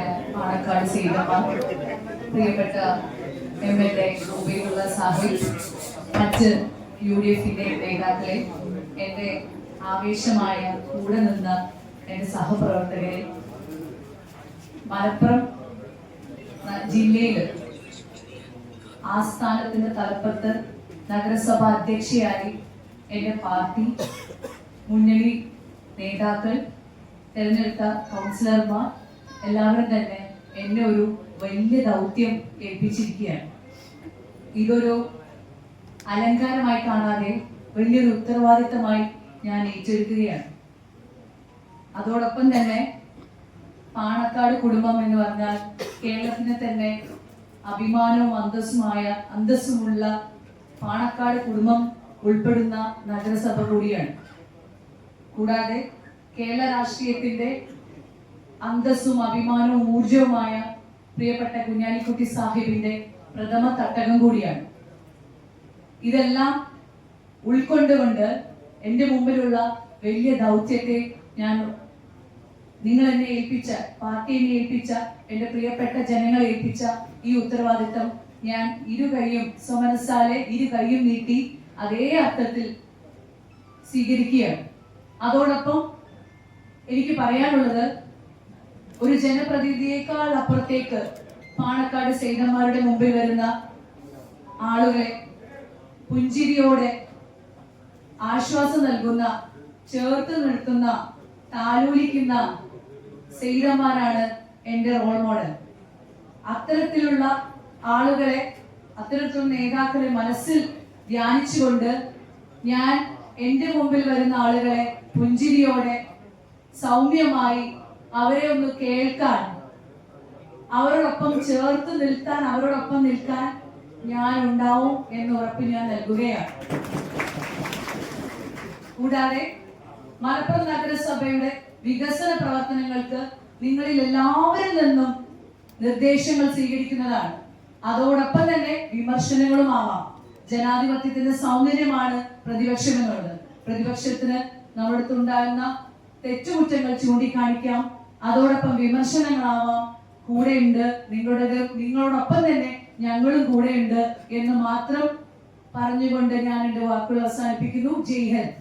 ബഹുമാന്യനായ പാണക്കാട് സീതമ്മ, പ്രിയപ്പെട്ട MLA ഉബൈദുള്ള സാഹിബ്, മറ്റ് UDFന്റെ നേതാക്കളെ, എന്റെ ആവേശമായ കൂടെ നിന്ന എന്റെ സഹപ്രവർത്തകരെ, മലപ്പുറം ജില്ലയില് ആസ്ഥാനത്തിന്റെ തലപ്പത്ത് നഗരസഭ അധ്യക്ഷയായി എന്റെ പാർട്ടി, മുന്നണി നേതാക്കൾ, തെരഞ്ഞെടുത്ത കൗൺസിലർമാർ എല്ലാവരും തന്നെ എന്നെ ഒരു വലിയ ദൗത്യം ഏൽപ്പിച്ചിരിക്കുകയാണ്. ഇതൊരു അലങ്കാരമായി കാണാതെ വലിയൊരു ഉത്തരവാദിത്തമായി ഞാൻ ഏറ്റെടുക്കുകയാണ്. അതോടൊപ്പം തന്നെ പാണക്കാട് കുടുംബം എന്ന് പറഞ്ഞാൽ കേരളത്തിന് തന്നെ അഭിമാനവും അന്തസ്സുമുള്ള പാണക്കാട് കുടുംബം ഉൾപ്പെടുന്ന നഗരസഭ കൂടിയാണ്. കൂടാതെ കേരള രാഷ്ട്രീയത്തിന്റെ അന്തസ്സും അഭിമാനവും ഊർജവുമായ പ്രിയപ്പെട്ട കുഞ്ഞാലിക്കുട്ടി സാഹിബിന്റെ പ്രഥമ തട്ടകം കൂടിയാണ്. ഇതെല്ലാം ഉൾക്കൊണ്ടുകൊണ്ട് എന്റെ മുമ്പിലുള്ള വലിയ ദൗത്യത്തെ ഞാൻ നിങ്ങൾ എന്നെ ഏൽപ്പിച്ച, പാർട്ടി എന്നെ ഏൽപ്പിച്ച, എന്റെ പ്രിയപ്പെട്ട ജനങ്ങളെ ഏൽപ്പിച്ച ഈ ഉത്തരവാദിത്തം ഞാൻ സ്വമനസ്സാലെ ഇരു കൈയും നീട്ടി അതേ അർത്ഥത്തിൽ സ്വീകരിക്കുകയാണ്. അതോടൊപ്പം എനിക്ക് പറയാനുള്ളത്, ഒരു ജനപ്രതിനിധിയേക്കാൾ അപ്പുറത്തേക്ക് പാണക്കാട് സൈനന്മാരുടെ മുമ്പിൽ വരുന്ന ആളുകളെ പുഞ്ചിരിയോടെ ആശ്വാസം നൽകുന്ന, ചേർത്ത് നിർത്തുന്ന, താലോലിക്കുന്ന സൈനന്മാരാണ് എന്റെ റോൾ മോഡൽ. അത്തരത്തിലുള്ള ആളുകളെ, അത്തരത്തിലുള്ള നേതാക്കളെ മനസ്സിൽ ധ്യാനിച്ചുകൊണ്ട് ഞാൻ എന്റെ മുമ്പിൽ വരുന്ന ആളുകളെ പുഞ്ചിരിയോടെ സൗമ്യമായി അവരെ ഒന്ന് കേൾക്കാൻ, അവരോടൊപ്പം ചേർത്ത് നിൽക്കാൻ, അവരോടൊപ്പം നിൽക്കാൻ ഞാൻ ഉണ്ടാവും എന്ന ഉറപ്പ് ഞാൻ നൽകുകയാണ്. കൂടാതെ മലപ്പുറം നഗരസഭയുടെ വികസന പ്രവർത്തനങ്ങൾക്ക് നിങ്ങളിൽ എല്ലാവരിൽ നിന്നും നിർദ്ദേശങ്ങൾ സ്വീകരിക്കുന്നതാണ്. അതോടൊപ്പം തന്നെ വിമർശനങ്ങളും ആവാം. ജനാധിപത്യത്തിന്റെ സൗന്ദര്യമാണ് പ്രതിപക്ഷം എന്നുള്ളത്. പ്രതിപക്ഷത്തിന് നമ്മുടെ അടുത്തുണ്ടാകുന്ന തെറ്റുകുറ്റങ്ങൾ ചൂണ്ടിക്കാണിക്കാം, അതോടൊപ്പം വിമർശനങ്ങളാവാം. കൂടെയുണ്ട്, നിങ്ങളോടൊപ്പം തന്നെ ഞങ്ങളും കൂടെയുണ്ട് എന്ന് മാത്രം പറഞ്ഞുകൊണ്ട് ഞാൻ എന്റെ വാക്കുകൾ അവസാനിപ്പിക്കുന്നു. ജയ് ഹിന്ദ്.